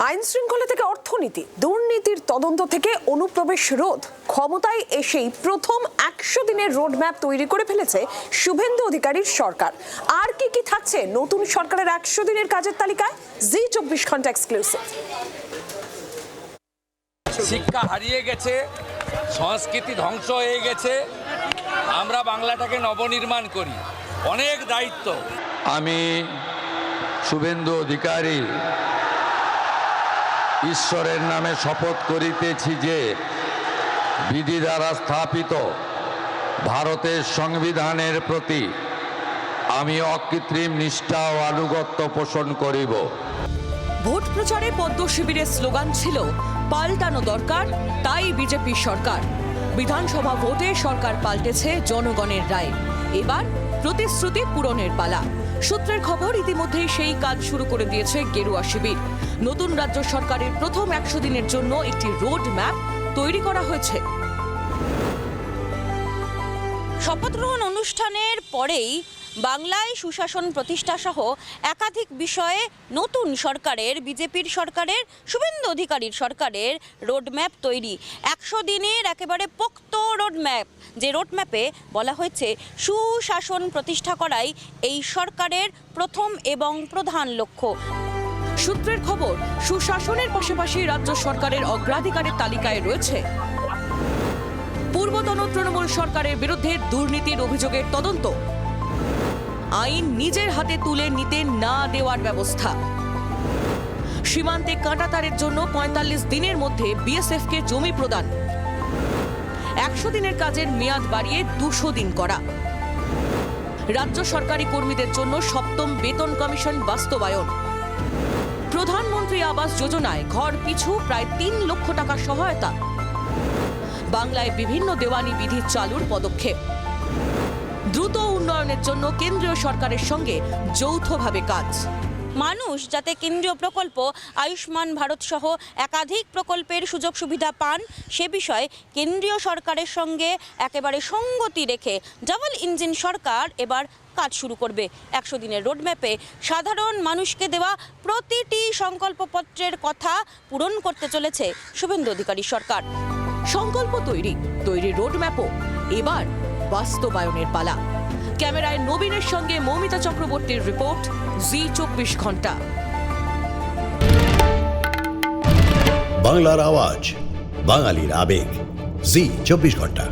আইন শৃঙ্খলা থেকে অর্থনীতি, দুর্নীতির তদন্ত থেকে অনুপ্রবেশ রোধ, ক্ষমতায় এসেই প্রথম 100 দিনের রোডম্যাপ তৈরি করে ফেলেছে শুভেন্দু অধিকারীর সরকার। আর কি কি থাকছে নতুন সরকারের 100 দিনের কাজের তালিকায়? জি 24 ঘন্টা এক্সক্লুসিভ। শিক্ষা হারিয়ে গেছে, সংস্কৃতি ধ্বংস হয়ে গেছে, আমরা বাংলাটাকে নবনির্মাণ করি, অনেক দায়িত্ব। আমি শুভেন্দু অধিকারী ঈশ্বরের নামে শপথ করিতেছি যে বিধি দ্বারা স্থাপিত ভারতের সংবিধানের প্রতি আমি অকৃত্রিম নিষ্ঠা ও আনুগত্য পোষণ করিব। ভোট প্রচারে পদ্ম শিবিরের স্লোগান ছিল পাল্টানো দরকার, তাই বিজেপি সরকার। বিধানসভা ভোটে সরকার পাল্টেছে জনগণের রায়, এবার প্রতিশ্রুতি পূরণের পালা। সূত্রের খবর, ইতিমধ্যেই সেই কাজ শুরু করে দিয়েছে গেরুয়া শিবির। নতুন রাজ্য সরকারের প্রথম 100 দিনের জন্য একটি রোড ম্যাপ তৈরি করা হয়েছে। শপথ গ্রহণ অনুষ্ঠানের পরেই বাংলায় সুশাসন প্রতিষ্ঠা সহ একাধিক বিষয়ে নতুন সরকারের, বিজেপির সরকারের, শুভেন্দু অধিকারীর সরকারের রোডম্যাপ তৈরি। 100 দিনের একেবারে পোক্ত রোডম্যাপ, যে রোডম্যাপে বলা হয়েছে সুশাসন প্রতিষ্ঠা করাই এই সরকারের প্রথম এবং প্রধান লক্ষ্য। সূত্রের খবর, সুশাসনের পাশাপাশি রাজ্য সরকারের অগ্রাধিকারের তালিকায় রয়েছে পূর্বতন তৃণমূল সরকারের বিরুদ্ধে দুর্নীতির অভিযোগের তদন্ত, আইন নিজের হাতে তুলে নিতে না দেওয়ার ব্যবস্থা, সীমান্তে কাঁটাতারের জন্য 45 দিনের মধ্যে বিএসএফকে জমি প্রদান, 100 দিনের কাজের মেয়াদ বাড়িয়ে 200 দিন করা, রাজ্য সরকারি কর্মীদের জন্য 7ম বেতন কমিশন বাস্তবায়ন, প্রধানমন্ত্রী আবাস যোজনায় ঘর পিছু প্রায় 3 লক্ষ টাকা সহায়তা, বাংলায় বিভিন্ন দেওয়ানি বিধি চালুর পদক্ষেপ, দ্রুত উন্নয়নের জন্য কেন্দ্রীয় সরকারের সঙ্গে যৌথভাবে কাজ। মানুষ যাতে কেন্দ্রীয় প্রকল্প আয়ুষ্মান ভারত সহ একাধিক প্রকল্পের সুযোগ সুবিধা পান, সে বিষয়ে কেন্দ্রীয় সরকারের সঙ্গে একেবারে সঙ্গতি রেখে ডাবল ইঞ্জিন সরকার এবার কাজ শুরু করবে। 100 দিনের রোডম্যাপে সাধারণ মানুষকে দেওয়া প্রতিটি সংকল্পপত্রের কথা পূরণ করতে চলেছে শুভেন্দু অধিকারী সরকার। সংকল্প তৈরি রোডম্যাপও এবার বাস্তবায়নের পালা। ক্যামেরায় নবীনের সঙ্গে মৌমিতা চক্রবর্তীর রিপোর্ট, জি 24 ঘন্টা। বাংলার আওয়াজ, বাঙালির আবেগ, জি 24 ঘন্টা।